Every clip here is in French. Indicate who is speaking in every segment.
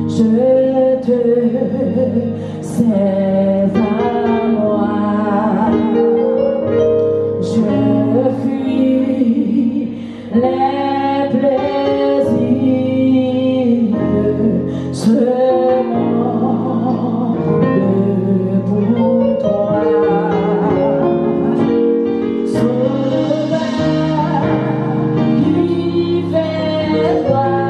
Speaker 1: je te sais à moi. Je fuis les plaisirs seulement pour toi. Sauveur qui fait toi.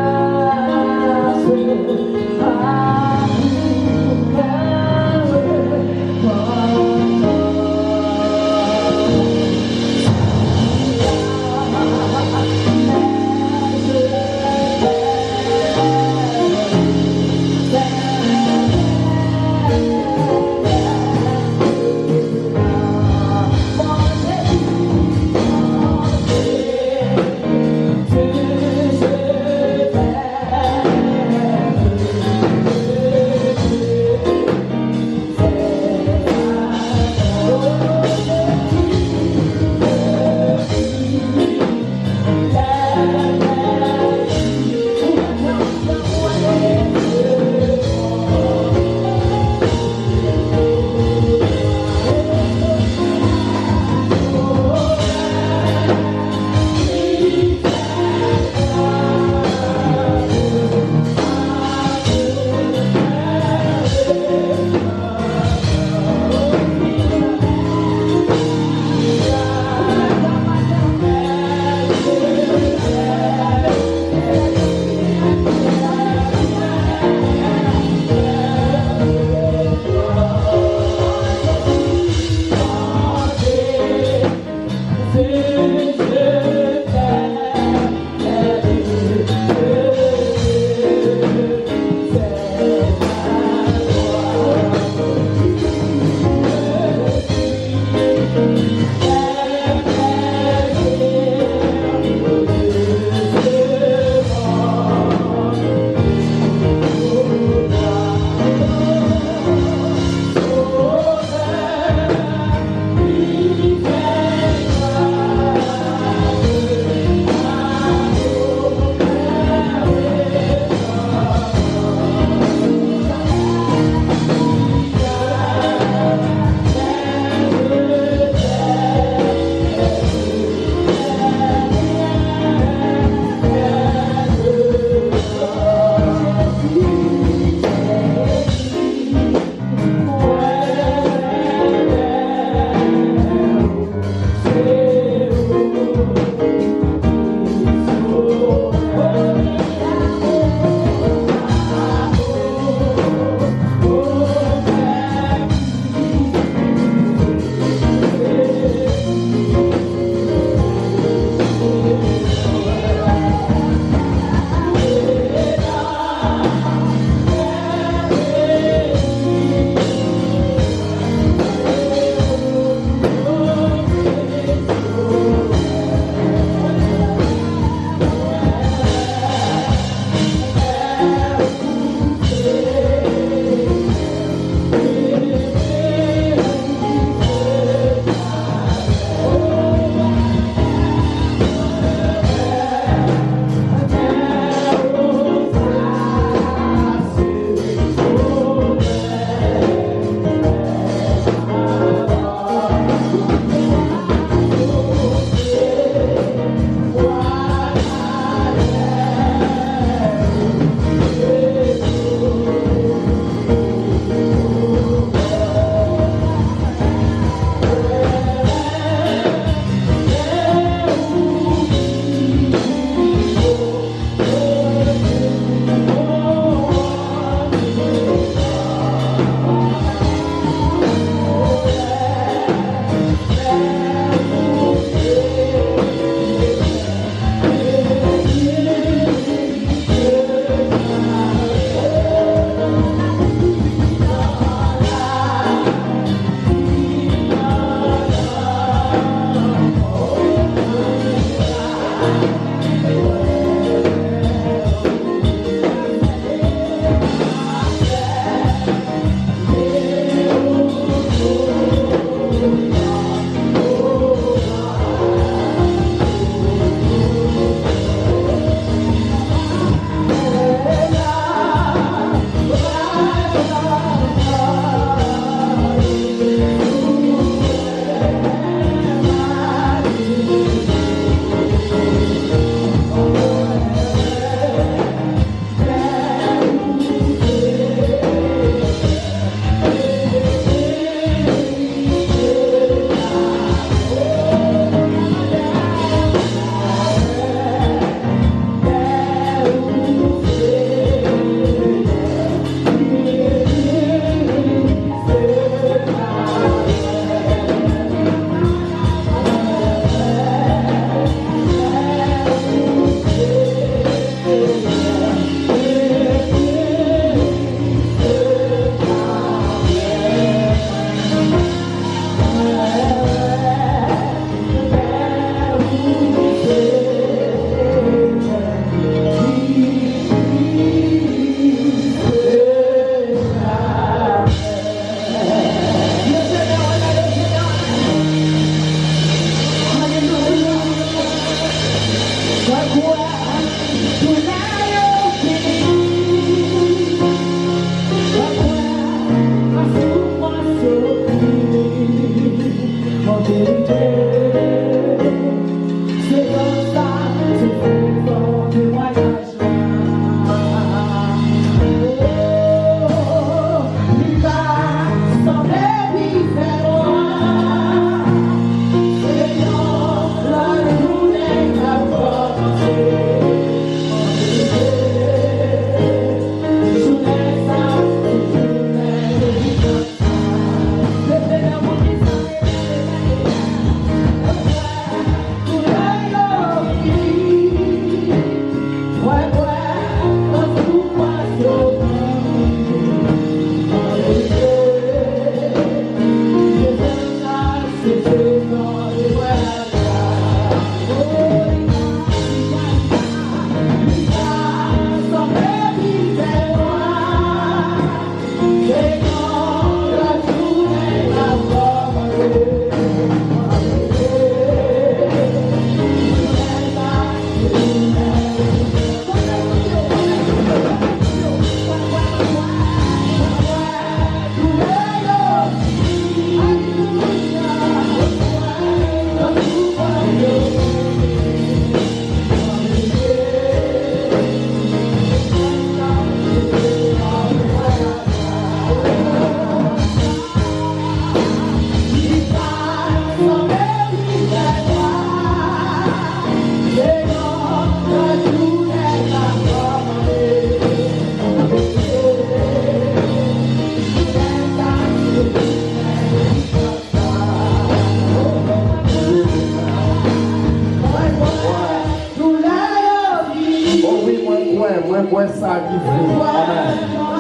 Speaker 2: moi, moi, ça qui vit.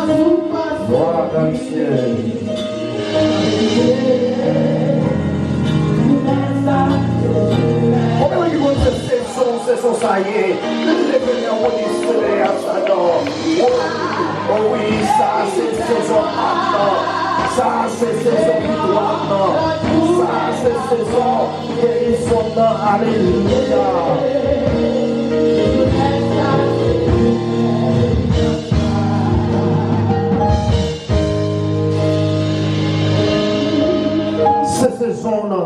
Speaker 2: Amen. Gloire dans le ciel. Comment il va se son ça y est. Le Seigneur, on dit cela à sa dent. Oh oui, ça c'est saison maintenant. Ça c'est saison victoire. Ça c'est saison guérison. Alléluia. Cette saison-là,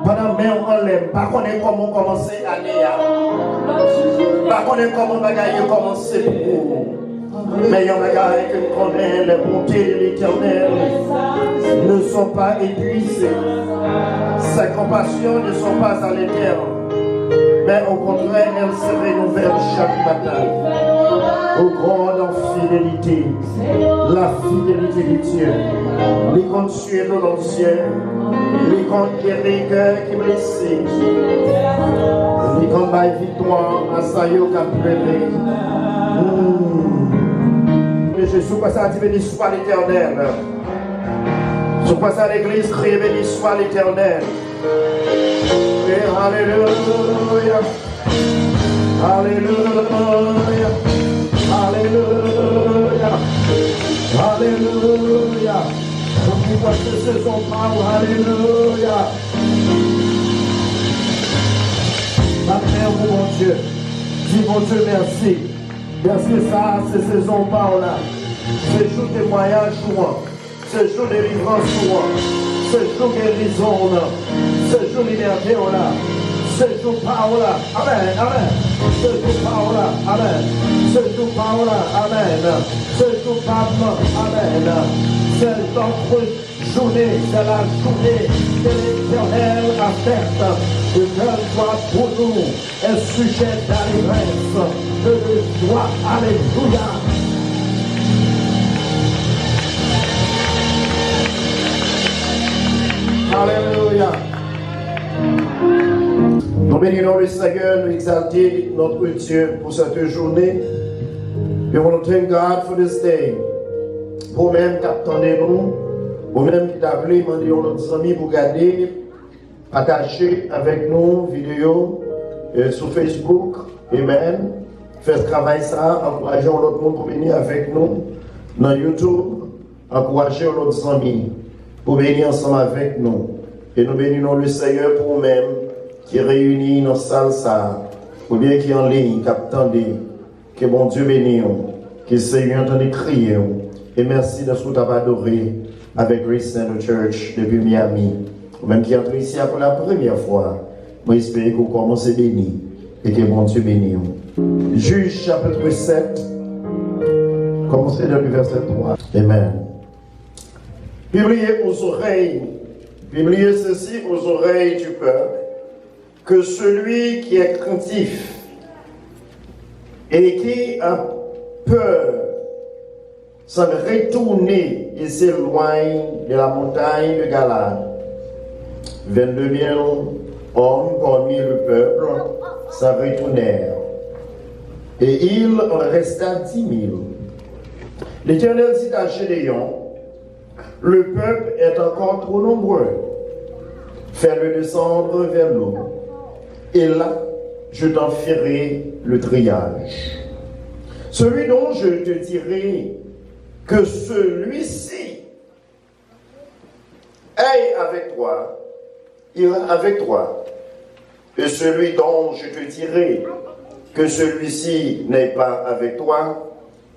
Speaker 2: pendant que on l'aime, pas qu'on ait comment commencer l'année, pas qu'on ait comment bagailler commencer pour vous. Mais il y a un bagaille que connaît, les bontés de l'Éternel ne sont pas épuisées. Ses compassions ne sont pas à l'éternel. Mais au contraire, elles se renouvellent chaque matin. Au grand en fidélité, la fidélité de Dieu, les comptes sur l'ancien, les comptes qui rigueur qui blessés, les comptes de victoire à Sayo qui a pleuré. Mais Jésus, quoi ça dit béni soit l'Éternel. Sur quoi ça l'église crie béni soit l'Éternel. Et alléluia. Alléluia. Alléluia. Alléluia. Pour pouvoir que ce son parole. Alléluia. Maintenant, mon Dieu. Dis mon Dieu merci. Parce que ça, c'est saison parole là. C'est jour de témoignage souvent. C'est jour de délivrance souvent. C'est jour de guérison là. C'est jour de liberté là. C'est jour parole là. Amen. Amen. C'est jour parole là. Amen. C'est jour parole là. Amen. C'est jour parole. Amen. C'est notre journée. C'est la journée de l'Éternel a faite. Et qu'elle soit pour nous un sujet d'allégresse, de joie. Alléluia. Alléluia. Nous bénissons le Seigneur, nous exaltons notre Dieu pour cette journée. We want to thank God for this day. Pour même qu'attendez nous, pour même qui t'a voulu demander à nos amis pour garder, partager avec nous vidéo sur Facebook. Amen. Faites travail ça, encouragez l'autre monde pour venir avec nous dans YouTube. Encouragez l'autre amis pour venir ensemble avec nous. Et nous bénissons le Seigneur pour nous-mêmes qui réunit nos salles ça, ou bien qui en ligne, qui attendent, que bon Dieu bénisse, que le Seigneur entende crier. Et merci de ce que tu as adoré avec Grace Center Church depuis Miami. Ou même qui entre ici pour la première fois. Moi, j'espère que vous commencez béni et que bon Dieu bénisse. Juge chapitre 7, commencez dans le verset 3. Amen. Publiez aux oreilles, publiez ceci aux oreilles du peuple, que celui qui est craintif et qui a peur s'en retourne et s'éloigne de la montagne de Galade. 22 000 hommes parmi le peuple s'en retournèrent, et il en resta 10 000. L'Éternel dit à Gédéon, le peuple est encore trop nombreux. Fais-le descendre vers l'eau. Et là, je t'en ferai le triage. Celui dont je te dirai que celui-ci est avec toi, ira avec toi. Et celui dont je te dirai que celui-ci n'est pas avec toi,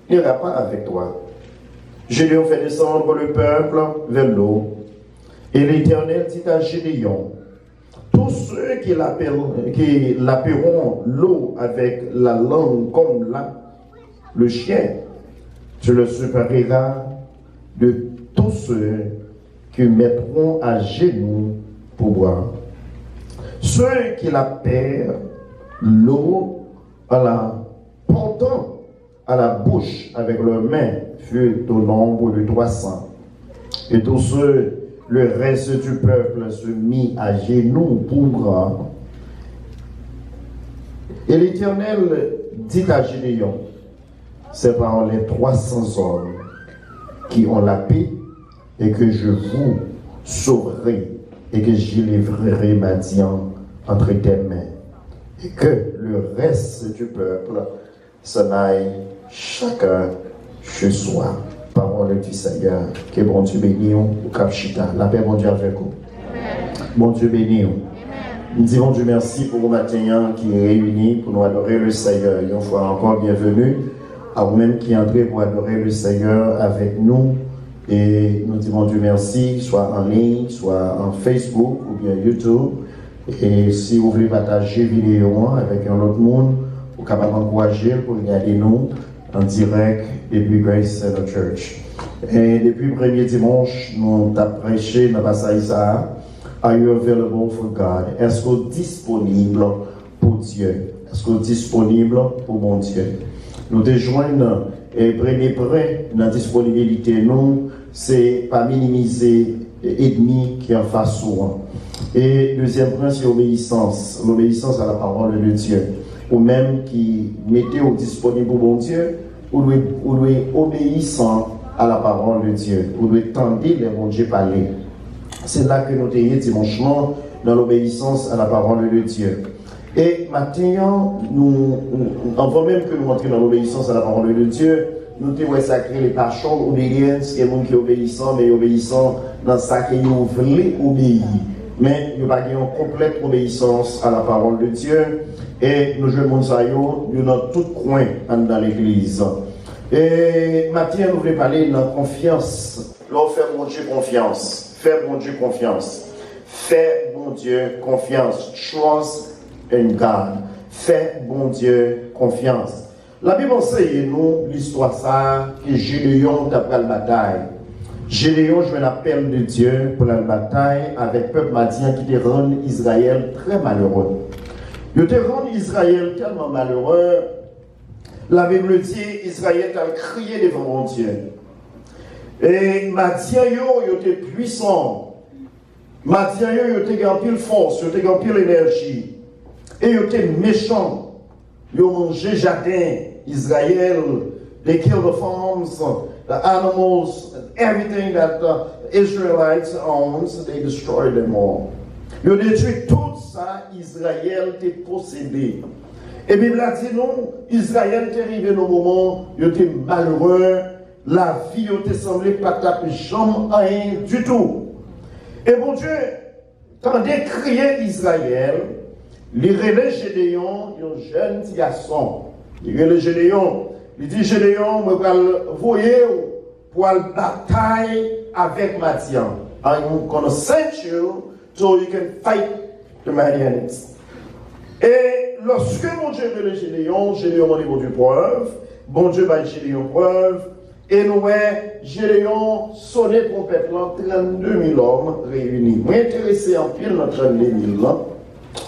Speaker 2: n'ira pas avec toi. Gédéon fait descendre le peuple vers l'eau. Et l'Éternel dit à Gédéon, tous ceux qui l'appelleront l'eau avec la langue comme le chien, tu le sépareras de tous ceux qui mettront à genoux pour boire. Ceux qui l'appellent l'eau en la portant à la bouche avec leurs mains furent au nombre de 300. Et tous ceux, le reste du peuple se mit à genoux pour boire. Et l'Éternel dit à Gédéon, c'est par les 300 hommes qui ont la paix et que je vous sauverai et que j'y livrerai Madian entre tes mains. Et que le reste du peuple s'en aille chacun chez soi. Parole du Seigneur. Que bon Dieu bénisse au Capchita. La paix, bon Dieu avec vous. Bon Dieu bénisse. Nous disons Dieu merci pour le matin qui est réuni pour nous adorer le Seigneur. Une fois encore, bienvenue à vous-même qui entrez pour adorer le Seigneur avec nous. Et nous disons Dieu merci, soit en ligne, soit en Facebook ou bien YouTube. Et si vous voulez partager vidéo avec un autre monde, vous pouvez encourager pour regarder nous en direct depuis Grace Center Church. Et depuis le premier dimanche, nous avons prêché dans le passage ça. Are you available for God? Est-ce que vous êtes disponible pour Dieu? Est-ce que vous êtes disponible pour mon Dieu? Nous te joignons et premier point dans la disponibilité, nous, c'est pas minimiser l'ennemi qui est en face souvent. Et deuxième point, c'est l'obéissance. L'obéissance à la parole de Dieu. Ou même qui mettez au disponible pour mon Dieu, ou doit obéissant à la parole de Dieu. Ou doit tendre les bon Dieu parler. C'est là que nous sommes dimanche dans l'obéissance à la parole de Dieu. Et maintenant, avant même que nous entrions dans l'obéissance à la parole de Dieu, nous devons sacrer les passions, obéissance, et les gens qui obéissant, mais obéissant dans ça qu'ils voulaient obéir. Mais il n'y a pas une complète obéissance à la parole de Dieu. Et nous jouons ça, nous dans tout coin dans l'église. Et maintenant, nous voulons parler de la confiance. Là, on fait mon Dieu confiance. Fais mon Dieu confiance. Fais mon Dieu confiance. Trust in God. Fais mon Dieu confiance. La Bible enseigne nous l'histoire ça que Gédéon d'après la bataille. Gédéon jouait l'appel de Dieu pour la bataille avec le peuple madien qui te rend Israël très malheureux. Il te rend Israël tellement malheureux. La Bible dit Israël a crié devant mon Dieu. Et Madien yo était puissant. Madien yo était en pile force, yo était en pile énergie. Et yo était méchant. Yo mangé jardin Israël, they kill the farms, the animals, everything that the Israelites owns, they destroyed them all. Yo détruit tout ça, Israël était possédé. Et la Bible a dit non, Israël était arrivé dans le moment, il était malheureux. La vie te semblé pas taper jambe rien du tout. Et mon Dieu, quand il crié Israël, il relève Gédéon, un jeune garçon. Il relève Gédéon. Il dit Gédéon, je vais le voyer pour la bataille avec Madian. I'm going to send you so you can fight the Madianites. Et lorsque mon Dieu relève Gédéon, Gédéon m'a dit bon Dieu preuve. Bon Dieu va Gédéon preuve. Et nous, Gédéon sonné trompette là, 32 000 hommes réunis. Moi, intéressé en pile dans 32 000 là.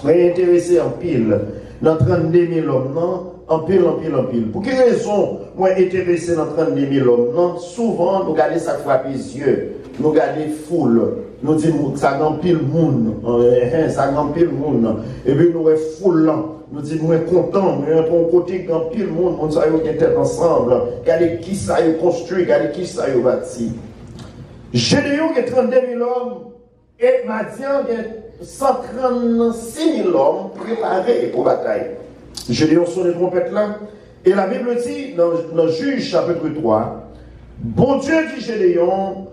Speaker 2: Moi, intéressé en pile dans 32 000 hommes là. En pile. Pour quelle raison, moi, intéressé dans 32 000 hommes là? Souvent, nous regardons ça frappe les yeux. Nous regardons foule. Nous disons, ça gagne pile monde. Ça gagne pile monde. Et puis, nous regardons foule là. Nous disons, nous sommes contents, nous sommes côté dans pile monde, nous sommes tête ensemble. Regardez qui ça a construit, regardez qui ça a bâti. Gédéon a 32 000 hommes et Madian a 136 000 hommes préparés pour la bataille. Gédéon sonne les trompettes là. Et la Bible dit, dans Juge chapitre 3, bon Dieu dit Gédéon,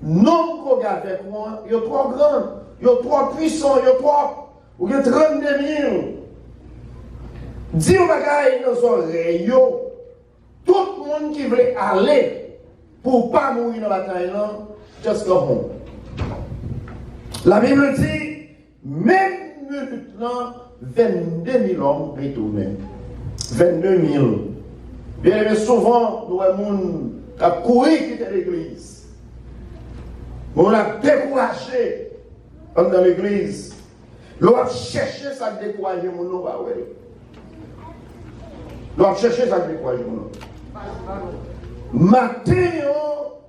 Speaker 2: non qu'on garde avec moi, il y a trop grand, il y a trop puissant, il y a trop, il y a 32 000. Dis au bagaille dans son oreilles, tout le monde qui veut aller pour ne pas mourir dans la bataille, just go home. La Bible dit, même maintenant, 22 000 hommes retournent. 22 000. Bien souvent, nous avons couru quitter l'église. On a découragé dans l'église. Nous avons cherché ça décourager mon nom. Nous avons cherché ça décourager mon nom. Maintenant,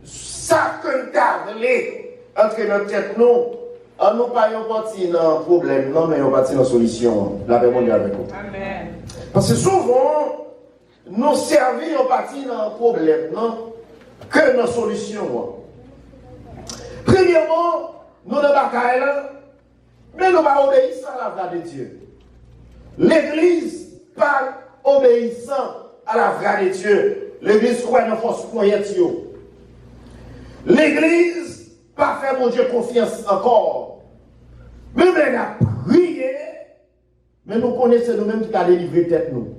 Speaker 2: ça que nous entre notre tête, nous ne pas parti dans le problème, non, mais on parti dans la solution. La paix mondiale avec vous. Amen. Parce que souvent, nous servir en partie dans le problème, non? Que dans la solution. Premièrement, nous ne bataille là, mais nous pas obéissant à la voix de Dieu. L'église parle obéissant à la voix de Dieu. L'église croit dans la force croyante. L'église pas fait mon Dieu confiance encore. Mais elle a prié, mais nous connaissons nous-mêmes qui a délivré tête nous.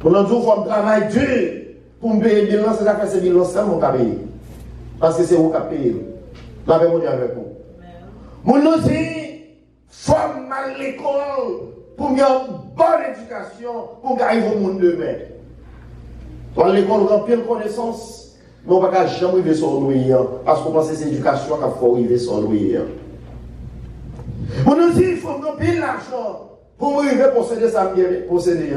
Speaker 2: Pour nous dire qu'on travaille dur pour me payer le bilan, c'est ça que c'est bilan seul mon payer. Parce que c'est vous qui payez. La paix mon Dieu avec vous. Mon nous dit, forme mal l'école pour me avoir une bonne éducation pour arriver au monde demain. Dans l'école, on remplit de connaissances, mais on ne peut pas jamais arriver sur nous parce qu'on pense que c'est l'éducation qu'il faut arriver sur nous. On nous dit il faut remplir l'argent pour arriver à posséder ça, posséder.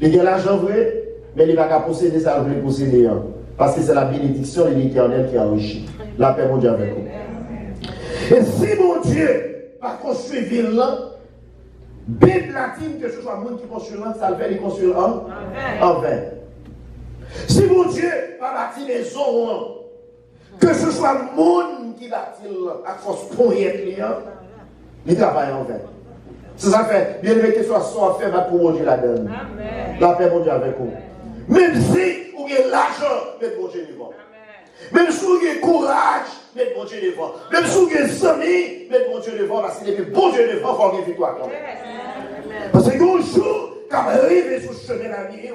Speaker 2: Il y a l'argent vrai, mais il ne va pas posséder ça, il posséder. Parce que c'est la bénédiction de l'Éternel qui enrichit. La paix, mon Dieu, avec vous. Et si mon Dieu va construire ville là, Bible latine, que ce soit le monde qui construit là, ça le fait, il construit en vain. Si mon Dieu va bâtir maison, que ce soit le monde qui bâtit à force pour y être, il travaille en vain. C'est ça fait, bien aimé que ce soit fait pour mon Dieu la donne. La paix, mon Dieu, avec vous. Même si vous avez l'argent, mettez mon Dieu devant. Même si vous avez courage, mettez mon Dieu devant. Même si vous avez amis, mettez mon Dieu devant. Parce que depuis bon Dieu devant, il faut avoir une victoire. Parce que un jour, quand vous arrivez sur le chemin de la vie,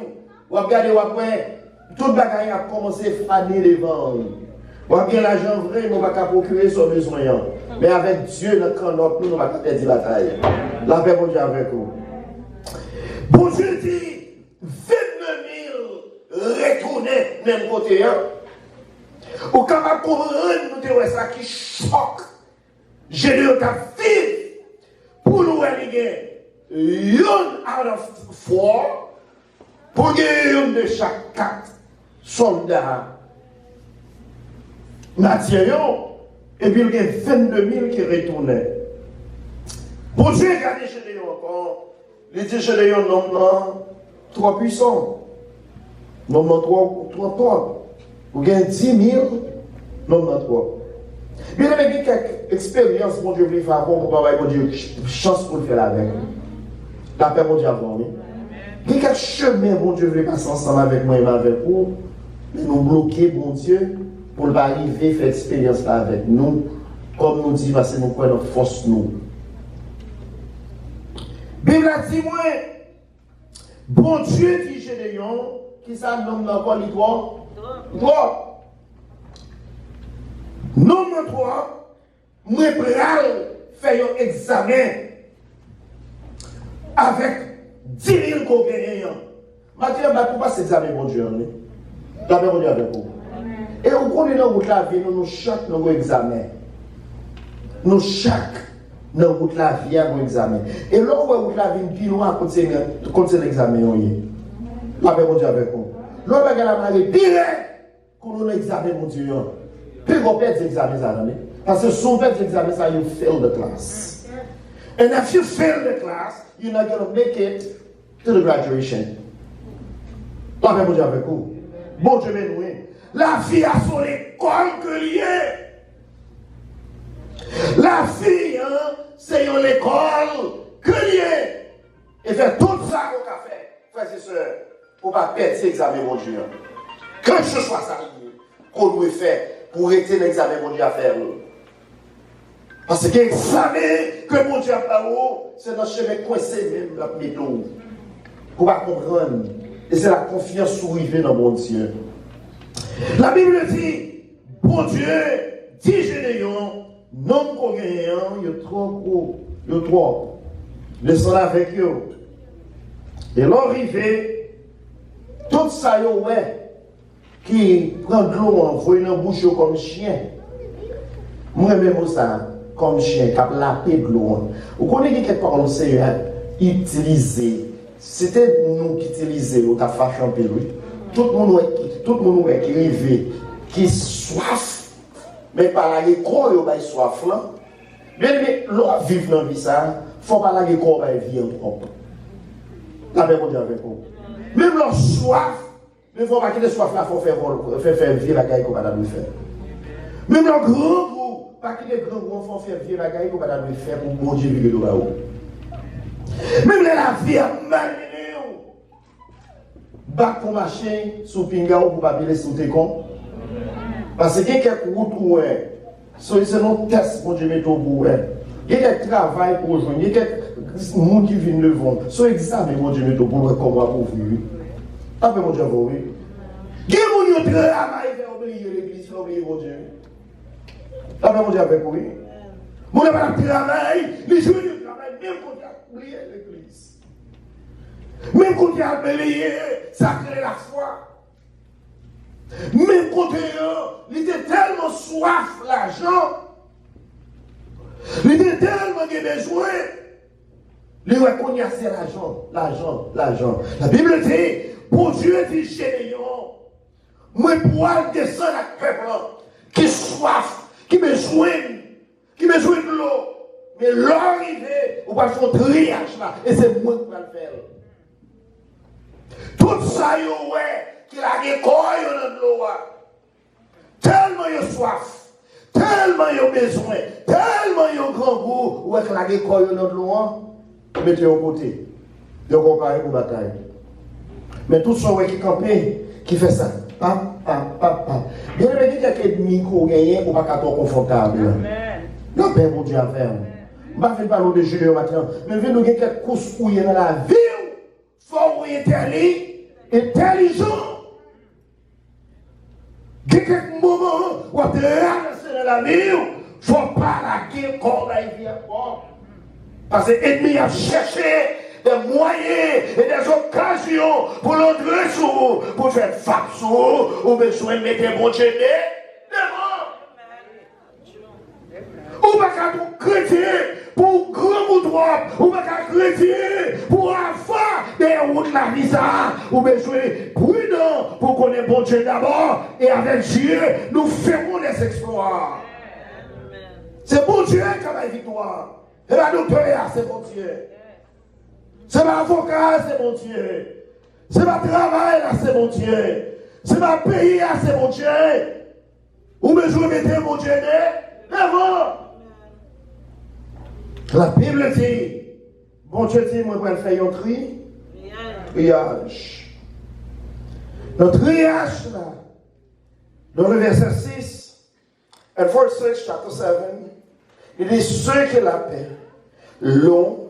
Speaker 2: vous regardez, vous après, tout le bagage a commencé à faner devant. Vous avez l'argent vrai, nous ne pouvons pas procurer son besoin. Mais avec Dieu, nous ne pouvons pas perdre la bataille. La paix, mon Dieu, avec vous. Bon Dieu dit, 29 000 retournés, même côté. Ou quand on comprend, nous devons ça qui choque. Général t'a vivre pour nous aller one out of 4 pour gagner une de chaque 4 soldats matériaux et puis il y a 22 000 qui retournaient. Pour Dieu, regardez chez les encore, il dit chez les non, trop puissant. Non, trop. Vous avez 10 000, non, 3. Bien, il y a quelques expériences, mon Dieu, pour faire pour travailler, mon Dieu, chance pour le faire avec. La paix, mon Dieu, avant. Il y a quelques chemins, mon Dieu, veut passer ensemble avec moi et avec vous, mais nous bloquer, mon Dieu, pour ne pas arriver à faire expérience là avec nous, comme nous dit, parce que nous prenons notre force, nous. Bible a dit, moi, bon Dieu dit Gédéon, qui ça nomme encore les droits? Droit. Nombre 3, moi, faire un examen avec 10 000 copains. Mathieu, je ne peux pas s'examiner, mon Dieu. La paix, mon Dieu, avec vous. Et on connaît dans la vie, nous chaque nous examen. Nous chaque dans la vie, nous examen. Et là, on voit la vie, puis nous contre l'examen. La paix, mon Dieu, avec vous. Là, on va regarder direct pour nous examiner, mon Dieu. Puis on perd des examens, parce que si on perd des examens, ça, you fail the class. And if you fail the class, you're not going to make it to the graduation. La paix, mon Dieu, avec vous. Bon Dieu, mais nous, la vie a son école que liée. La vie, c'est une école que liée. Et faire tout ça qu'on a fait, frères et sœurs, pour ne pas perdre ces examens, mon Dieu. Que ce soit ça, qu'on doit faire pour rester l'examen, mon Dieu, à faire. Parce que l'examen que mon Dieu a fait, c'est dans le chemin coincé même, la méthode. Pour ne pas comprendre. Et c'est la confiance sourivée dans mon Dieu. La Bible dit, bon Dieu, dit Gédéon, non qu'on gagne, il est trop gros, il est trop. Laissons avec eux. Et l'arrivée, tout ça, ouais, qui prend de l'eau, envoie une bouche comme chien. Moi-même, ça, comme chien, qui a lapé de l'eau. Vous connaissez quelque part, on sait utiliser. C'était nous qui utilisions, qui a fait champer, oui. Tout le monde qui arrive, qui soif, mais par la l'école, il y a soif là. Mais l'on vit dans la vie, ça, il ne faut pas la l'école, il y a vie propre. La paix, mon Dieu, avec vous. Même leur soif, il ne faut pas quitter soif là, il faut faire vivre la gaille qu'on va nous faire. Même leur grand groupe, pas quitter grand groupe, il faut faire vivre la gaille qu'on va nous faire pour bon Dieu vivre là-haut. Même la vie a malmené, bac pour marcher sous pinga ou pour pas payer sous tes comptes. Parce que quelques routes où c'est non test pour Dieu mettre au bout. Il y a quelques travail pour rejoindre, il y a quelques gens qui viennent le vendre. Soit examen pour Dieu mettre au bout, comment pour vivre. Après mon Dieu, oui. Qui est mon travail pour oublier l'église, pour oublier mon Dieu. Après mon Dieu, avec oui. Mon Dieu, pas de travail, les jours de travail, même quand il a oublié l'église. Même quand il a oublié, ça crée la foi. Même quand il était tellement soif l'argent, il était tellement besoin, il reconnaît c'est l'argent. La Bible dit, pour Dieu dit chez les moi pour descendre à peuple qui soif, qui besoin de l'eau. Mais l'eau arrivée, on va faire un triage là, et c'est moi qui vais le faire. Tout ça, qu'il a récolté dans l'eau. Tellement il a soif, tellement il a besoin, tellement il a grand goût, ou qu'il a récolté dans l'eau, mettez au côté. Il a comparé pour bataille. Mais tout ça qui campé, qui fait ça. Pam. Bien aimé, il y a quelques micros gagnés pour pas être confortable. Non, ben mon Dieu à faire. Je ne vais pas parler de Jésus matin, mais je vais nous dire quelques courses où il y a dans la vie. Il faut être intelligent. Il y a quelques moments où tu es dans la vie, il ne faut pas la guerre comme la vie. Parce que l'ennemi a cherché des moyens et des occasions pour l'entrer sous, pour faire face sous, ou besoin de mettre un bon Dieu devant. Ou pas qu'un chrétien pour grand ou droit, ou pas qu'un chrétien pour avoir des routes de la vie, ou besoin prudent pour connaître bon Dieu d'abord, et avec Dieu, nous ferons des exploits. C'est bon Dieu qui a la victoire. Et la docteur, c'est bon Dieu. C'est ma avocat, c'est mon Dieu. C'est ma travail, là, c'est mon Dieu. C'est ma pays, là, c'est mon Dieu. Ou besoin de mettre mon Dieu devant. La Bible dit, bon Dieu dit, moi, je vais faire un triage. Le triage, là, dans le verset 6, and verse 6, chapter 7, il dit, ceux qui l'appellent, l'ont,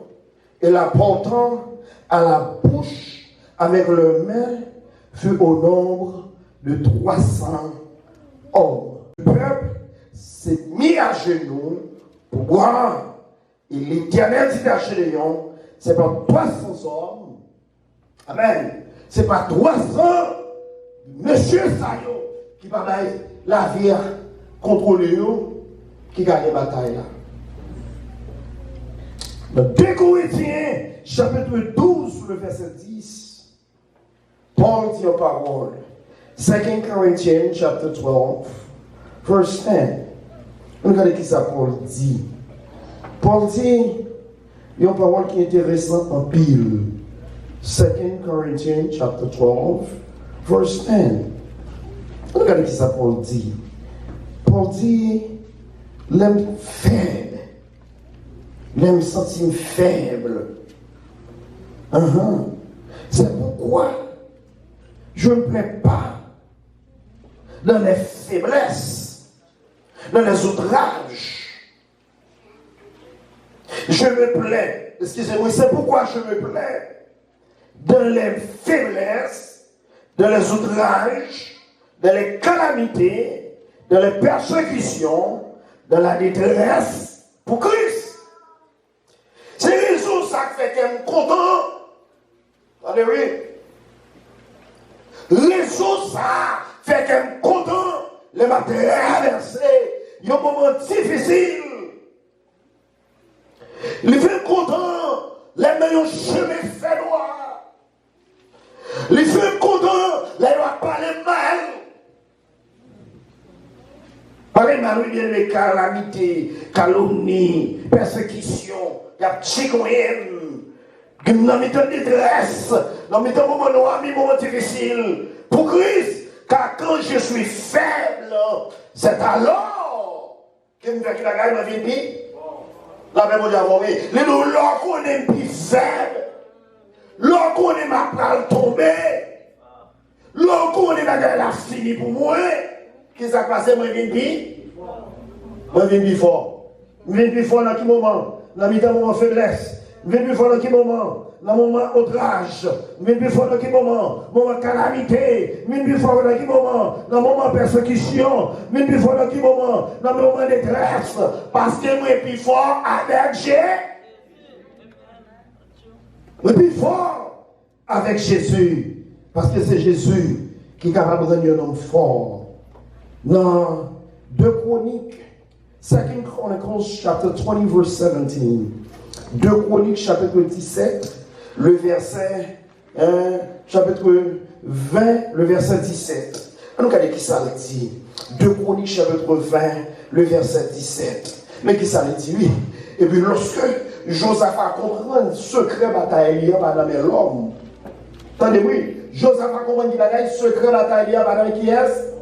Speaker 2: et la portant à la bouche avec le main fut au nombre de 300 hommes. Le peuple s'est mis à genoux pour boire. Et l'Éternel dit à Gédéon, c'est pas 300 hommes. Amen. C'est pas 300 monsieur Sayo qui va la vie contrôler qui gagne la bataille là. Dans 2 Corinthiens, chapitre 12, le verset 10, Paul dit en parole, 2 Corinthians, chapitre 12, verse 10. Regardez qui ça Paul dit. Paul dit, il y a une parole qui est intéressante en pile. 2 Corinthians, chapitre 12, verse 10. Regardez qui ça Paul dit. Paul dit, l'homme faible. Même sentir faible. C'est pourquoi je ne me plais pas dans les faiblesses, dans les outrages. Je me plais, excusez-moi, c'est pourquoi je me plais dans les faiblesses, dans les outrages, dans les calamités, dans les persécutions, dans la détresse pour Christ. C'est raison ça qui fait qu'elle est content. Attendez, oui. Raison ça fait qu'elle est content. Les matins traversés. Il y a un moment difficile. Il fait content. Les meilleurs chemins fait droit. Il fait content. Les doit parler mal. Parler mal, il y a les calamités, calomnies, persécutions. Il y a psychoyenne, Dans mes temps de détresse, dans mes temps moment noir, mes moments difficiles, pour Christ, car quand je suis faible, c'est alors que je vais la gagne ma vie. La même chose avant, oui. Les nous, lorsqu'on est plus faible, lorsqu'on est ma pral tomber, lorsqu'on est la fini pour moi, qu'est-ce qui s'est passé, moi, je viens plus fort. Je viens plus fort dans quel moment? Dans mes moments de faiblesse. Je viens plus fort dans quel moment? Dans mon moment outrage. Je viens plus fort dans quel moment? Moment calamité. Je viens plus fort dans quel moment? Dans mon moment persécution. Je viens plus fort dans quel moment? Dans mon moment de détresse. Parce que moi, je suis plus fort avec Jésus. Je suis plus fort avec Jésus. Parce que c'est Jésus qui est capable de rendre un homme fort. Dans 2 Chroniques, 2 Chronicles, chapter 20, verse 17. 2 Chroniques, chapitre 17, le verset, chapitre 20, le verset 17. On regarde qui ça le dit. 2 Chroniques, chapitre 20, le verset 17. Mais qui ça le dit, oui. Et puis lorsque Josaphat comprend le secret bataille madame et l'homme. Attendez, oui. Josaphat comprend qu'il a le secret bataille madame qui est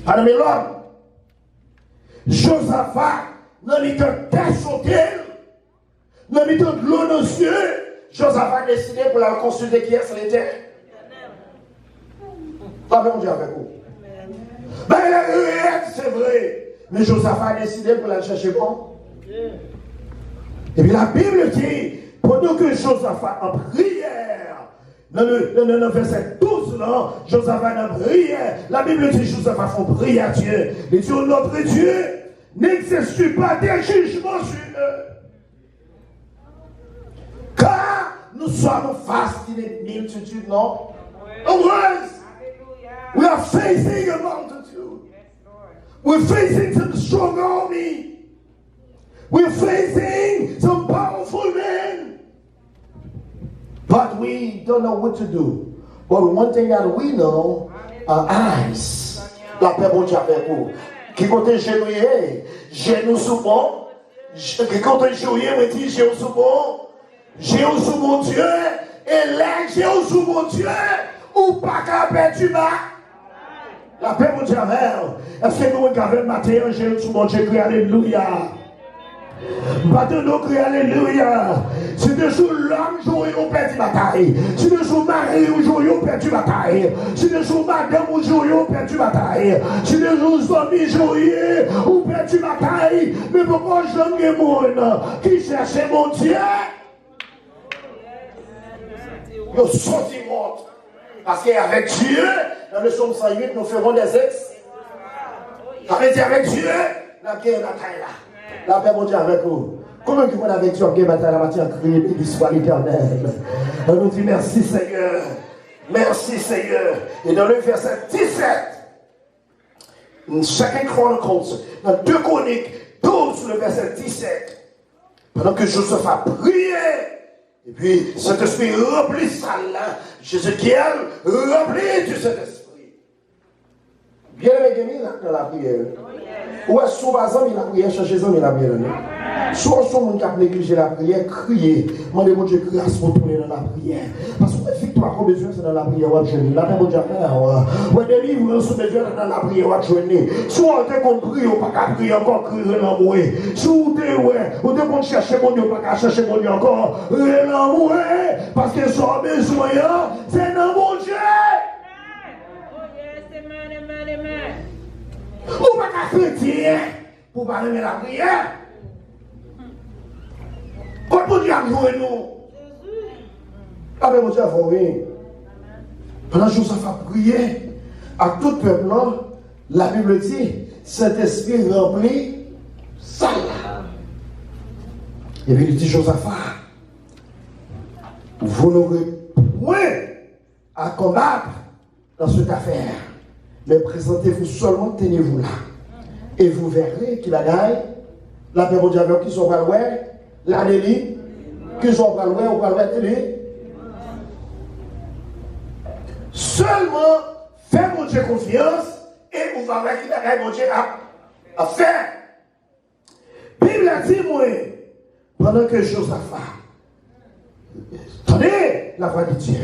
Speaker 2: madame et l'homme. Josaphat, dans les temps d'assaut, dans les temps de l'eau dans les cieux, Josaphat a décidé pour la consulter qui est l'Éternel. Pas même dire avec vous. Ben, c'est vrai. Mais Josaphat a décidé pour la chercher bon. Et puis la Bible dit, pendant que Josaphat en prière, dans le verset 12, là, Josaphat en prière, la Bible dit Josaphat font prier à Dieu. Et Dieu, notre Dieu, n'exerce pas des jugements sur eux. Car nous sommes face d'une multitude, non? Otherwise, we are facing a multitude. We're facing some strong army. We're facing some powerful men. But we don't know what to do. But one thing that we know, our eyes. La paix, bon Dieu, avec vous. Qui compte genouiller, genou sous bon. Qui compte jouer, me dit genou sous bon. Genou sous mon Dieu. Et là, genou sous mon Dieu. Ou pas qu'à perdre du bas. La paix, mon Dieu, avec vous. Est-ce que nous regardons le matin, genou sous mon Dieu, crie alléluia. Maintenant, nous crions alléluia. Si de jour l'homme joue, on perd la bataille. Si de jour mari joue, on perd la bataille. Si de jour madame joue, on perd la bataille. Si de jour amis jouent, on perd la bataille. Mais pourquoi je donne des gens qui cherchent mon Dieu? Nous sommes morts. Parce qu'avec Dieu, dans le psaume 108, nous ferons des ex. Avec Dieu, nous avons la bataille là. La paix, mon Dieu, avec vous. Comment vous avec Dieu, qui bataille la matière, crier, béni soit l'Éternel. On nous dit merci, Seigneur. Merci, Seigneur. Et dans le verset 17, 2 Chronicles, dans 2 Chroniques 12, le verset 17, pendant que Joseph a prié, et puis cet esprit remplit ça là, Jésus-Christ remplit de cet esprit. Bien aimé, dans la prière. Ou est-ce que souvent, il a prié, chercher il a prié. Soit on qui a négligé la prière, crier. Demandez mon Dieu grâce pour tourner dans la prière. Parce que la victoire qu'on a besoin, c'est dans la prière. La paix, mon Dieu, ou délivrance, on a besoin dans la prière. Soit on est compris, on n'a pas prier encore, crier l'amour. Soit on est qu'on chercher mon Dieu, on n'a pas chercher mon Dieu encore, crier l'amour. Parce que soit besoin, c'est dans mon Dieu. Ou pas qu'à chrétien pour pas aimer la prière. Quand mon Dieu a joué nous. Avec mon Dieu a joué. Pendant que Joseph a prié à tout peuple, la Bible dit cet esprit remplit ça. Et puis il dit Josaphat, vous n'aurez point à combattre dans cette affaire. Mais présentez-vous seulement, tenez-vous là. Et vous verrez qu'il a gagné. La paix mondiale, qui sont pas loin, la délit, qui sont pas loin, on va loin, télé. Seulement, faites mon Dieu confiance et vous verrez qu'il a gagné mon Dieu à faire. Bible a dit, moi, pendant que Josaphat Attendez la voix de Dieu.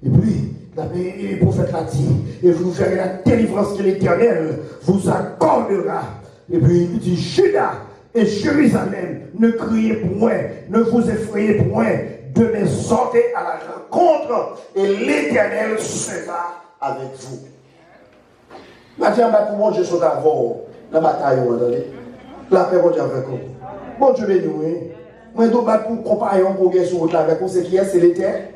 Speaker 2: Et puis, le prophète l'a dit, et vous verrez la délivrance que l'Éternel vous accordera. Et puis il dit, Judas et Jérusalem, ne criez point, ne vous effrayez point, demain sortez à la rencontre, et l'Éternel sera avec vous. Maintenant, pour moi, je suis d'abord dans la bataille, vous entendez? La paix, bon Dieu avec vous. Bon Dieu béni, oui. Moi, je dois battre pour compagnon pour gagner sur votre avec vous, c'est qui est, c'est l'Éternel.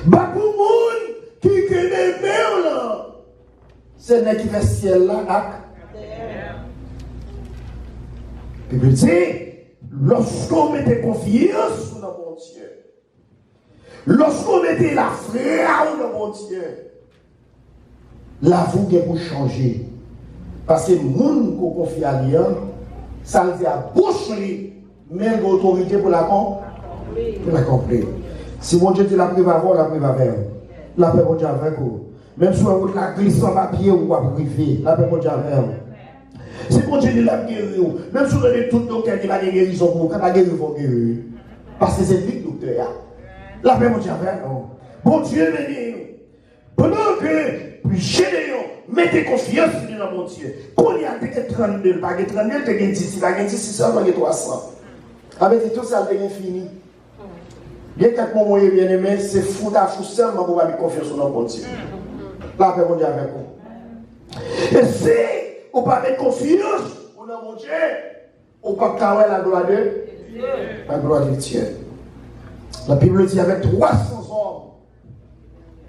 Speaker 2: Bah pour monde qui connaît bien là, c'est n'est qui fait ciel là, et puis dit, lorsqu'on mettait confiance dans mon Dieu, lorsqu'on mettait la foi dans mon Dieu, la vie est pour changer. Parce que le monde qu'on confie à lui, ça veut dire à bouche, même l'autorité pour l'accomplir. Si mon Dieu dit la prive avant, la prive avec. La paix mon Dieu avec vous. Même si on la glisse sans papier ou pas privé, la paix mon Dieu avec vous. Si mon Dieu dit la guérir, même si on a tout docteur qui va guérison pour vous, quand la guérir, il faut guérir. Parce que c'est lui le docteur. La paix mon Dieu avec vous. Bon Dieu béni. Pendant que Gédéon mettez confiance dans mon Dieu. Quand il y a 32, pas 32, il y a 10, il y a 10, seulement 300. Avec tout ça, il y a fini. Bien quelques moments bien aimé, c'est fou d'affaire seulement pour avoir confiance dans mon Dieu. La paix mon Dieu avec vous. Et si on ne pas mettre confiance dans mon Dieu, on ne peut pas la gloire de Dieu. La gloire de Dieu. La Bible dit avec 300 hommes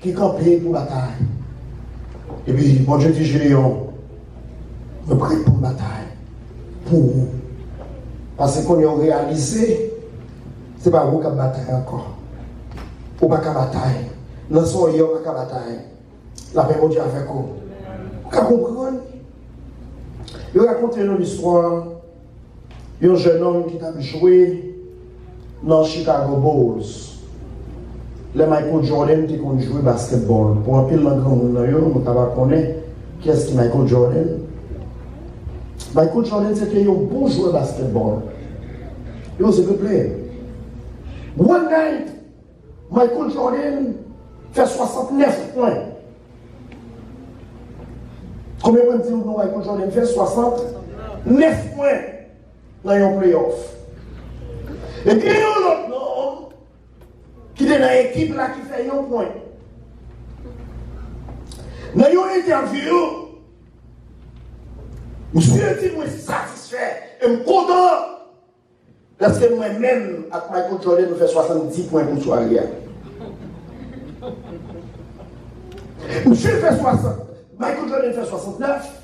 Speaker 2: qui campaient pour la bataille. Et puis, mon Dieu dit, Gédéon, me prête pour la bataille. Pour vous. Parce qu'on a réalisé, ce n'est pas vous qui avez bataille encore. Vous n'avez pas de bataille. Dans son lieu, vous n'avez pas de bataille. La paix, mon Dieu, avec vous. Vous comprenez? Je vais raconter une histoire d'un jeune homme qui a joué dans Chicago Bulls. Le Michael Jordan qui a joué basketball. Pour un peu de grand monde, on connaît qui est-ce qui Michael Jordan. Michael Jordan, c'était un bon joueur de basketball. He was a good player. One night, Michael Jordan fait 69 points. Combien de temps dit Michael Jordan fait 69 points dans un playoff? Et puis il y a un autre homme qui est dans l'équipe là qui fait un point. Dans une interview, je suis satisfait et je suis content. Parce que moi-même, avec Michael Jordan, nous fait 70 points pour soirée. Monsieur fait 60. Michael Jordan fait 69.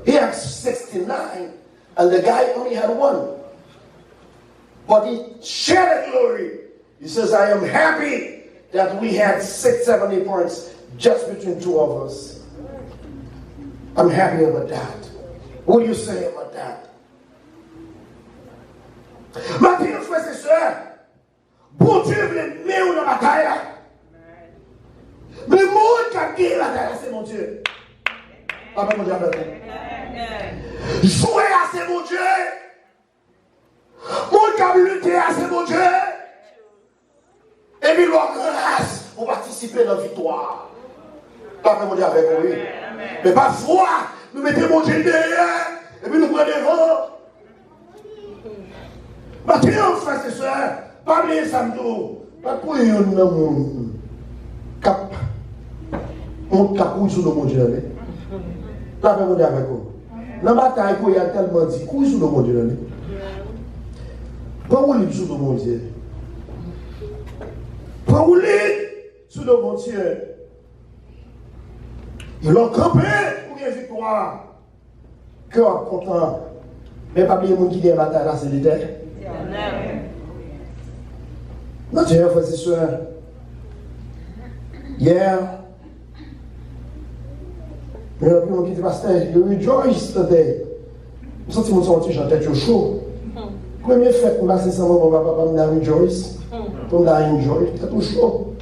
Speaker 2: He had 69. And the guy only had one. But he shared the glory. He says, I am happy that we had 670 points just between two of us. I'm happy about that. What do you say about that? Ma bien, frères et sœurs, bon Dieu veut mettre dans la bataille. Mais le monde qui a gagné la bataille, c'est mon Dieu. Papa, mon Dieu, avec vous. Jouer à c'est mon Dieu. Mon qui a lutté à c'est mon Dieu. Et puis, leur grâce pour participer dans la victoire. Papa, mon Dieu, avec vous. Mais parfois, nous mettons mon Dieu derrière. Et puis, nous prenons devant. Maintenant, frères et sœurs, pas oublier samedi, pas pour y avoir un monde cap, on capouille sur le monde Dieu. La paix mon Dieu avec vous. Dans la bataille, il y a tellement dit, couille sur le monde Dieu. Pas rouler sur le monde Dieu. Pas rouler sur le monde Dieu. Ils l'ont campé pour une victoire. Cœur content. Mais pas oublier mon qui est en bataille là, c'est l'Éternel. Notre Dieu, frères et sœurs, hier, il y a un qui dit, pasteur, you rejoice today. Je sens que mon senti, j'ai tête chaud. Premier fait pour passer sans mon papa, me rejoice. Pour me enjoy, c'est tout chaud.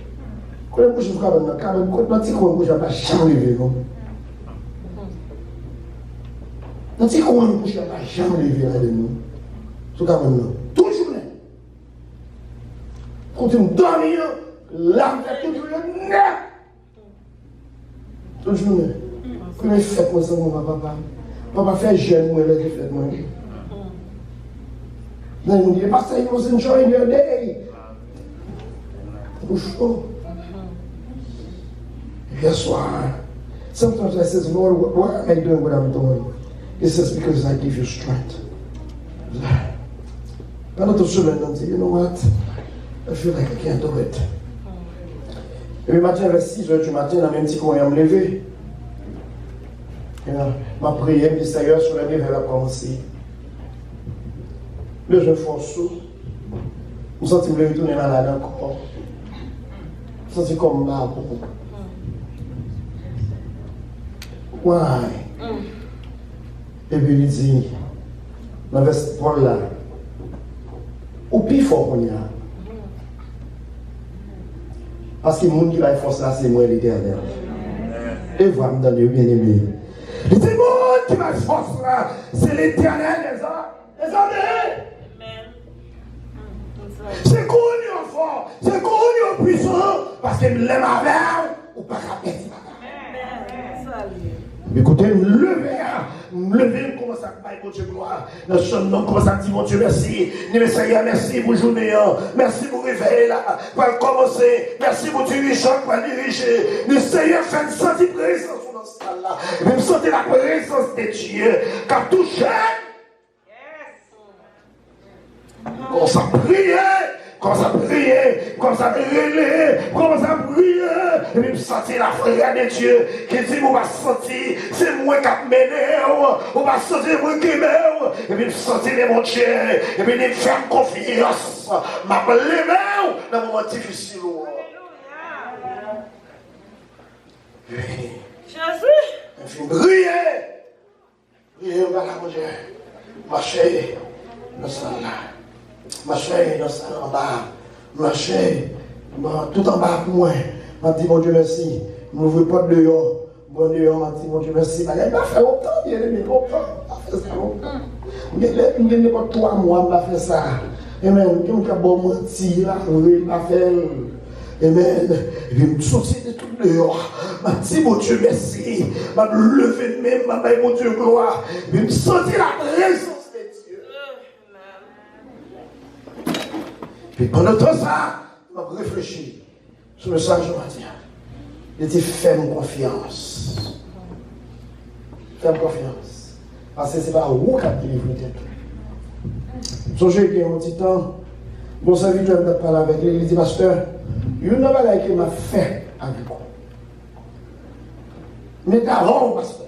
Speaker 2: Quand je suis dans le cadre, quand je ne vais pas jamais lever. Quand je ne vais pas jamais lever là de nous. Toujours. continue de dormir, l'âme fait tout le net. Toute journée. Comment il fait pour ça, mon papa? Papa fait jeune, moi, il fait moi. Then when the pastor he was enjoying your day. Chaud. Guess why? Sometimes I says, Lord, why am I doing what I'm doing? He says, because I give you strength. Pas notre chemin, on dit, you know what? I feel like I can't do it. Et le matin, vers 6h du matin, dans même petit coin, me lever. Et ma prière, puis ça y est, sur la rivière, elle a commencé. Là, je force sous. Je me sens que je retourner malade encore. Je me sens comme mal. Why? Et puis il dit, dans le Paul là, au plus fort qu'on y a. Parce que le monde qui va force là, c'est moi l'Éternel. Et voilà, me donner bien aimé. Le monde qui va force là, c'est l'Éternel, les hommes. C'est connu fort, c'est connu puissant, parce que l'aime avec ou pas capable. Écoutez, me lever, commence à bailler mon Dieu gloire. Dans ce nom, commence à dire mon Dieu merci. Seigneur, merci pour journée, merci pour réveiller là, pour commencer. Merci pour dirigeant, pour diriger. Le Seigneur fait une sortie présence dans ce salle-là. Et puis me sentir la présence de Dieu, qui a touché. Commence à prier, commence à prier, commence à brûler, commence à prier, et puis me sentir la frère de Dieu qui dit, on va sentir, c'est moi qui a mené, on va sentir moi qui mené, et puis me sentir les mon Dieu, et puis me faire confiance, m'appeler dans un moment difficile. Jésus! Prier, prier, on va la manger, marcher dans ce là. Marcher dans ça en bas, marcher tout en bas pour moi. M'a dit mon Dieu merci. Je n'ouvre pas de dehors. Bon dehors, m'a dit mon Dieu merci. Je n'ai pas fait longtemps, bien aimé, longtemps. Je n'ai pas fait ça longtemps. Je n'ai pas 3 mois, je n'ai pas fait ça. Amen. Je n'ai pas menti, là, je n'ai pas fait. Amen. Et puis je me sorti de tout dehors. M'a dit mon Dieu merci. M'a levé de même, m'a dit mon Dieu gloire. Et puis je me sorti la présence. Et pendant tout ça, je réfléchis sur le message de matin. Il dit fais-moi confiance. Fais-moi confiance. Parce que ce n'est pas vous qui avez délivré tête. Songez qu'il y a un petit temps, mon serviteur m'a parlé avec lui, il dit pasteur, il y a une chose qui m'a fait avec vous. Mais d'avant, pasteur,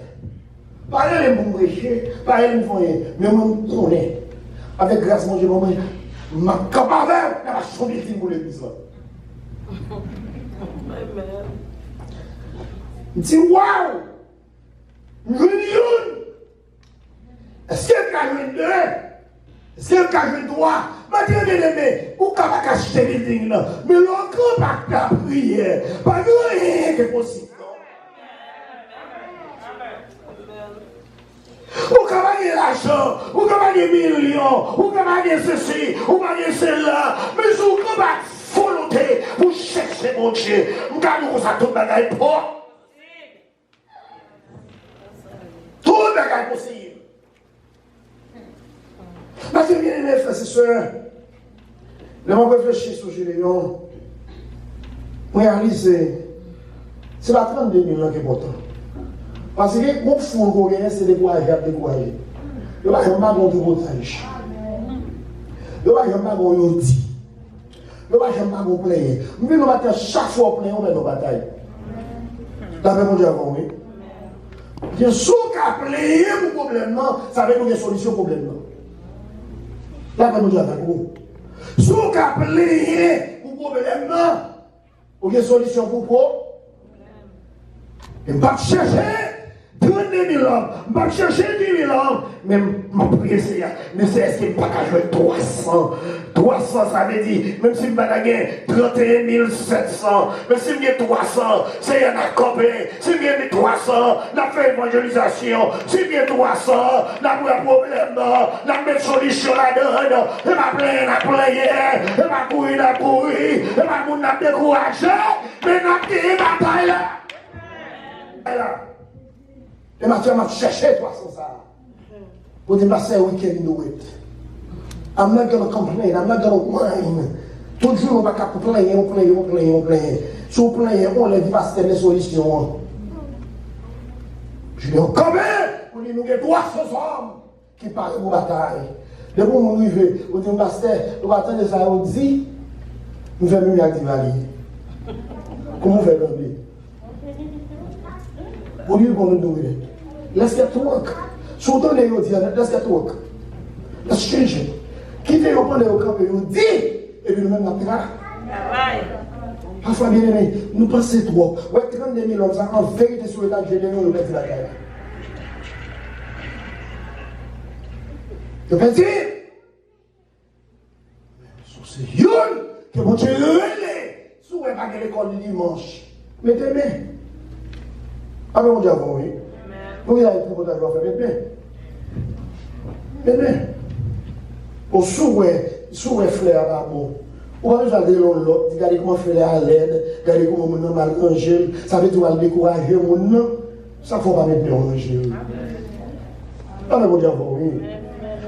Speaker 2: pas les bons prêcher, pas les bons mais moi, je tourner. Avec grâce, mon Dieu, je suis capable de changer pour l'église. Je dis, waouh! Une. Est-ce qu'il y a une deux? Est-ce qu'il y a une trois? Je dis, bien aimé, vous pouvez pas acheter les lignes là. Mais l'encore pas de prière. Pas de rien qui est possible. Vous pouvez gagner l'argent, vous pouvez gagner millions, vous pouvez gagner ceci, vous pouvez gagner cela. Mais vous pouvez pas volonté pour chercher mon Dieu. Vous pouvez ça tout le bagage pour. Tout le bagage possible. Parce que bien aimé, frères et sœurs, je vais réfléchir sur Géléon. Je réalise, c'est la 32 000 ans qui est important. Parce que les groupes fous coréens, c'est des courageux, des courageux. Ils ne vont pas avoir de boutage. Ils ne vont pas avoir de yodi. Ils ne vont pas avoir de plaie. Nous venons matin, chaque fois plaie, on met nos batailles. D'après mon Dieu avant, oui. Bien sûr qu'à plaire pour problème, ça veut dire qu'il y a une solution au problème. D'après mon Dieu avant, oui. Sûr qu'à plaire pour problème, il y a une solution pour problème. Et pas chercher. 32 000 hommes, je vais chercher 10 000 hommes, mais je vais essayer. Mais c'est est-ce qu'il n'y a pas qu'à jouer 300? 300, ça veut dire, même si je vais 31 700, mais si je 300, c'est un accompagné. Si je 300, la fait évangélisation. Si je 300, la fait un problème, la met solution là-dedans. Et ma plainte, et ma couille, et ma moun n'a découragé, mais n'a pas de bataille là. Et Mathieu m'a cherché 300 ça. Pour dire, we can do it. I'm not going to complain. I'm not going to whine. Toujours, on va pas plaindre, on plaint. Si on plaint, on ne dit pas que c'est des solutions. Je dis, comment? On dit, nous avons 300 hommes qui parlent de bataille. De bon, on arrive, on dit, pasteur, on va attendre ça, on dit, nous faisons mieux à Divali. Comment on fait l'anglais? Pour lui, on nous dit, let's get to work. Si on donne les autres, let's get to work. Let's change it. Quittez au point de camp et vous dit, et puis nous-mêmes, nous avons parfois, bien aimé, nous pensons trop. Ouais, 32 000 hommes, ça, en vérité, sur l'état de Jésus, nous perdons la terre. Nous perdons. C'est une que mon Dieu relève. Si vous n'avez pas l'école du dimanche, mettez-les. Ah, mais mon Dieu, oui. Vous avez tout votre avoir fait, mettez-les. Au souhait flair là, bon. On va regarder l'autre, regarder comment faire à l'aide, regarder comment mon nom mal rangé, ça veut dire qu'on va décourager mon nom, ça ne faut pas mettre en rangé. Ah, mais mon Dieu, oui.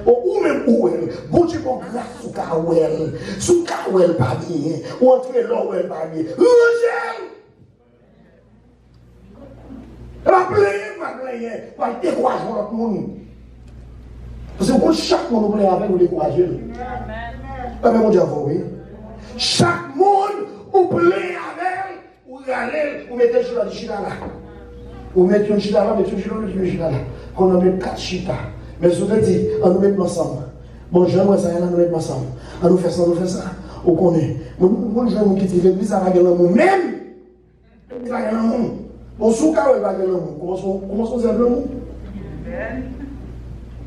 Speaker 2: Ou même où elle, bon Dieu, bon grâce sous Kawel, pas bien, ou entre l'eau, pas bien. Rangé! Rappelez, pas décourager notre monde. Parce que chaque monde nous plaît avec nous décourager. Ah, mais mon Dieu, oui. Chaque monde vous plaît avec, vous allez, vous mettez sur la chita là. Vous mettez une chita là, vous mettez une chita là. Qu'on en met 4 chita. Mais je vous dis, on nous met ensemble. Bon, j'aimerais ça, on nous met ensemble. On nous fait ça, on connaît. Moi, je vais quitter l'église, ça va gagner l'amour. Même, il va gagner l'amour. Bon, sous cas, il va gagner l'amour. Comment on s'appelle l'amour?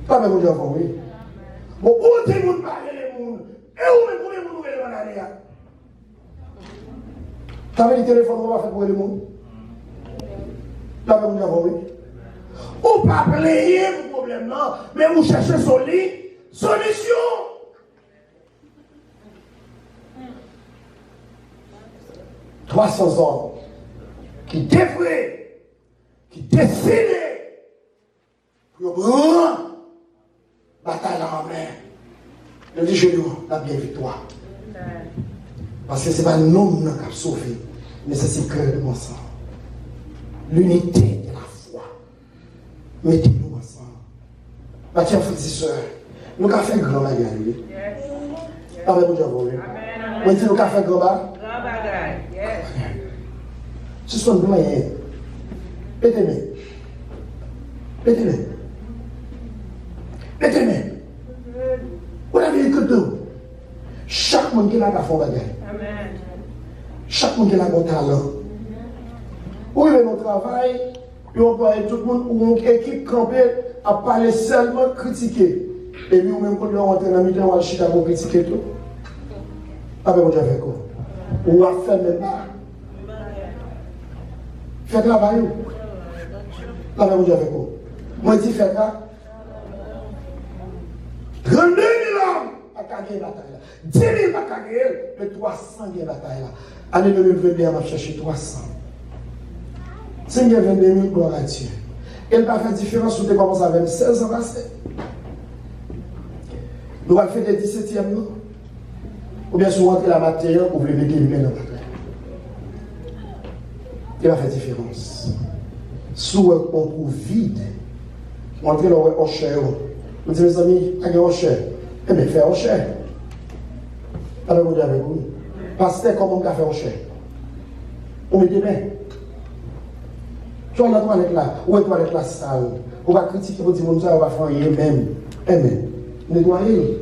Speaker 2: Pas même, mon Dieu, oui. Bon, où est-ce que vous parlez les gens? Et où est-ce que vous parlez les gens? Tu avais le téléphone, on va faire pour les gens. Pas même, mon Dieu, oui. Ou pas player le problème, non, mais vous cherchez solution. 300 hommes qui devraient, qui décident pour prendre bataille en main. Je dis chez nous, la bien victoire. Parce que ce n'est pas l'homme qui a sauvé, mais c'est le cœur de mon sang. L'unité de la foi. Mettez-nous ensemble. Ma chère frère et soeur, nous avons fait un grand bagage. Avec mon Dieu, vous voyez. Nous avons fait un grand bagage. Ce sont des moyens. Mettez-moi. Vous avez que deux. Chaque monde qui a fait un bagage. Chaque monde qui a un talent. Où est notre travail? Et on voit tout le monde, ou une équipe campée à parler seulement critiquer. Et puis, ou même quand on rentre dans la milieu, on va chier pour critiquer tout. Avec mon Dieu, avec quoi? Ou à faire même pas. Faites travail. Avec mon Dieu, avec quoi? Moi, je dis, faites là. 32 000 hommes à gagner la bataille. 10 000 à gagner, mais 300 à bataille. Année 2021, on va chercher 300. Si il y a 22 000, gloire à Dieu. Elle va faire différence si vous commencez avec 16 ans passés. Nous allons faire des 17e, non? Ou bien si vous rentrez la matière, vous voulez mettre les mains dans la terre. Il va faire différence. Si on trouve vide, on entre dans le chair. Vous dites, mes amis, il y a un chair. Eh bien, faites un chair. Alors, vous dites avec vous. Pasteur, comment on va faire un chair? On met des mains. Tu vas la toilette là, ou la toilette là sale. On va critiquer, on va dire, on va faire rien même. Amen. Nettoyer.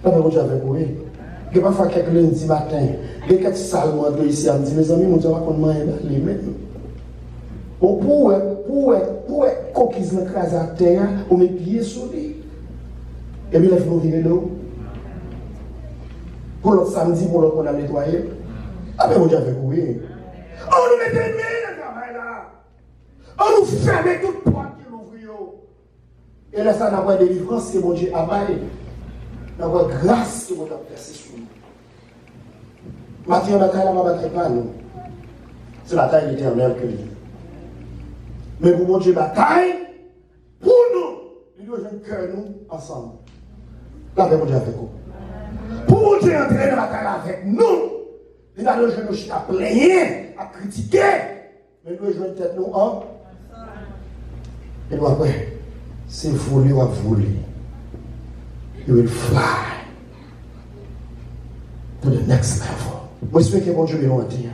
Speaker 2: Là, on va avec vous. Il y a parfois quelques lundi matin, il y a quelques salles ici, on me dit, mes amis, on va prendre les mêmes. Pour coquille écrasée à terre, on met pied sur lui. Et puis, il faut virer l'eau. Pour l'autre samedi, pour l'autre, on a nettoyé. Après, on dit avec vous. On nous met des mains dans le travail là. On nous ferme toute porte qui l'ouvre. Et là, ça n'a pas de délivrance que mon Dieu a baillé. N'a pas de grâce que mon Dieu a placé sur nous. Maintenant, la bataille, la bataille pas nous. C'est la bataille éternelle que nous. Mais pour mon Dieu, bataille, pour nous, il doit jouer un cœur nous ensemble. Là, mon Dieu avec nous. Pour mon Dieu entrer dans la bataille avec nous, il doit jouer nous à plaigner, à critiquer, mais il doit jouer une tête nous en. Et nous après, c'est voulu ou voulu. You will fly to the next level. Moi, je souhaite que mon Dieu me l'entende.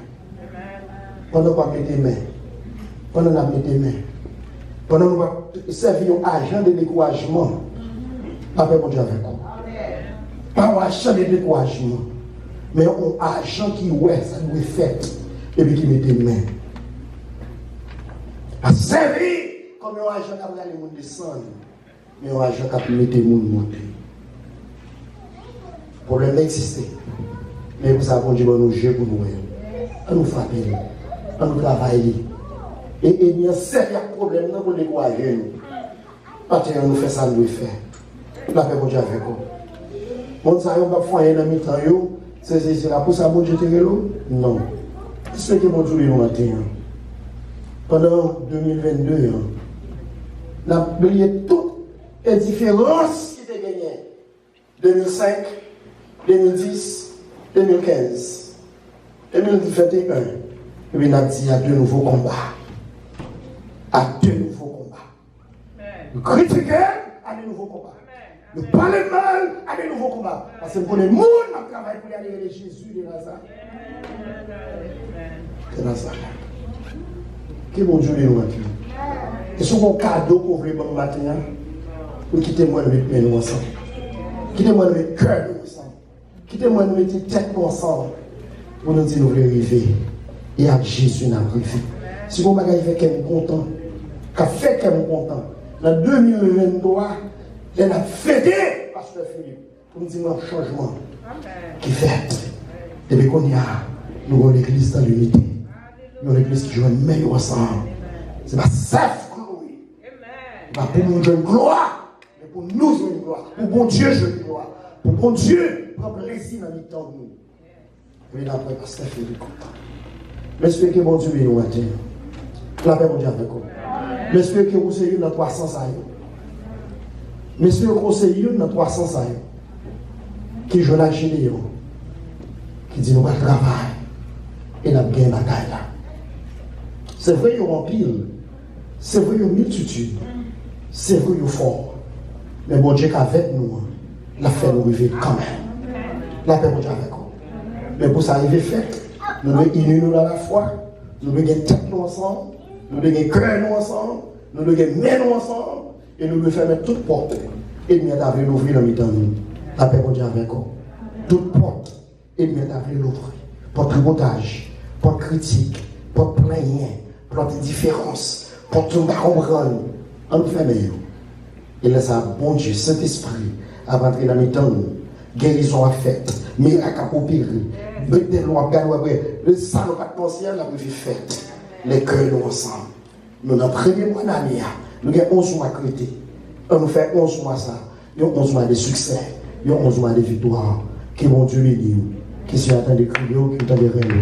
Speaker 2: Pendant qu'on met des mains, pendant qu'on met des mains, pendant qu'on servir un agent de découragement, après mon Dieu avec vous. Pas un agent de découragement, mais un agent qui, ouais, ça doit être fait, et puis qui met des mains. À servir comme un agent qui a regardé les gens descendre, mais un agent qui a mis des gens monter. Le problème existait. Mais vous savez, Dieu va nous jouer pour nous. On nous frapper, on nous travailler. Et il y a un sérieux problème pour décourager nous. Parce que nous faisons ça, nous le faisons. La paix, Dieu avec vous. On ne sait pas faire dans mi-temps, c'est la pour ça que Dieu te relou? Non. C'est ce que mon Dieu nous matin. Pendant 2022, on a oublié toutes les différences qui étaient gagnées. 2005, 2010, 2015, 2021. Et puis, on a dit à deux nouveaux combats. À deux nouveaux combats. Nous critiquons à des nouveaux combats. Nous parlons mal à des nouveaux combats. Parce que pour le monde, on travaille pour aller vers Jésus de Nazareth. De Nazareth. Que mon Dieu nous matin. Et c'est mon cadeau qu'on veut bon matin. Pour quitter moi de mettre nous ensemble. Quittez-moi de mettre cœur nous ensemble. Quittez-moi de mettre tête nous ensemble. Pour nous dire nous voulons arriver. Et à Jésus nous arrivé. Si vous m'avez fait qu'elle est content, qu'a fait qu'elle est content, dans 2023, elle a fêté Pasteur Philippe pour nous dire un changement qui fait. Et bien qu'on y a, nous avons l'église dans l'unité. Nous avons l'église qui joue une meilleure ensemble. C'est pas self-glory. Pas pour nous jouer une gloire, mais pour nous jouer une gloire. Pour bon Dieu jouer une gloire. Pour bon Dieu prendre plaisir dans le temps de nous. Mais d'après Pasteur Philippe. J'espère que mon Dieu est nous matin. La paix, mon Dieu, avec vous. J'espère que vous êtes dans 300 ans. J'espère que vous êtes dans 300 ans. Qui joue la Généon. Qui dit nous va travailler. Et nous avons gagné la bataille là. C'est vrai, il y a un pile. C'est vrai, il y a une multitude. C'est vrai, il y a fort. Mais mon Dieu, avec nous, l'a fait nous arriver quand même. La paix, mon Dieu, avec vous. Mais pour ça arriver fait, nous devons unir nous dans la foi. Nous devons gagner tête nous ensemble. Nous devons gagner cœur nous ensemble. Nous devons gagner main nous ensemble. Et nous devons fermer toute porte. Et nous devons l'ouvrir dans le temps nous. La paix, mon Dieu, avec vous. Toute porte. Et nous devons l'ouvrir. Porte tripotage, porte critique, porte plaignement, porte différence, porte tout comprendre. On nous fait meilleur. Et là, ça, bon Dieu, Saint-Esprit, à rentrer dans le temps nous. Guérison à faite, miracle à opérer, bête loin, le sang de potentiel a été fait. Les cœurs nous ensemble. Nous, dans le premier mois d'année, nous avons 11 mois créés. On nous fait 11 mois ça. Nous avons 11 mois de succès. Nous avons 11 mois de victoire. Que mon Dieu bénisse. Qui sont en train de crier, qui sont en train de rêver.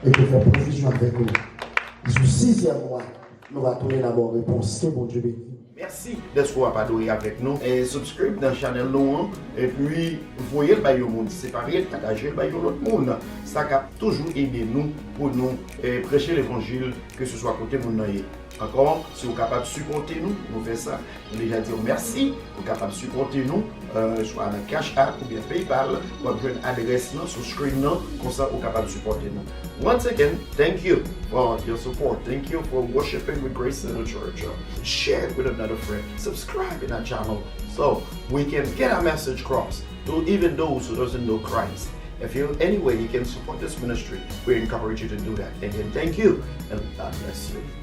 Speaker 2: Et qui fait provision avec nous. Sur le 6e mois, nous allons tourner d'abord réponse. Que mon Dieu bénisse. Merci d'être adorer avec nous. Et subscribe dans la chaîne nous. Et puis, voyez le bail au monde séparé, partagez le bail au l'autre monde. Ça a toujours aidé nous pour nous prêcher l'évangile, que ce soit côté monde. Encore, si vous êtes capable de supporter nous, nous faisons ça. Nous déjà dire merci. Vous êtes capable de supporter nous, soit dans Cash App ou bien PayPal, ou bien une adresse sur le screen, comme ça vous êtes capable de supporter nous. Once again, thank you for your support. Thank you for worshiping with Grace in the Church. Share it with another friend. Subscribe in our channel so we can get our message across to even those who doesn't know Christ. If you any way you can support this ministry, we encourage you to do that. Again, thank you and God bless you.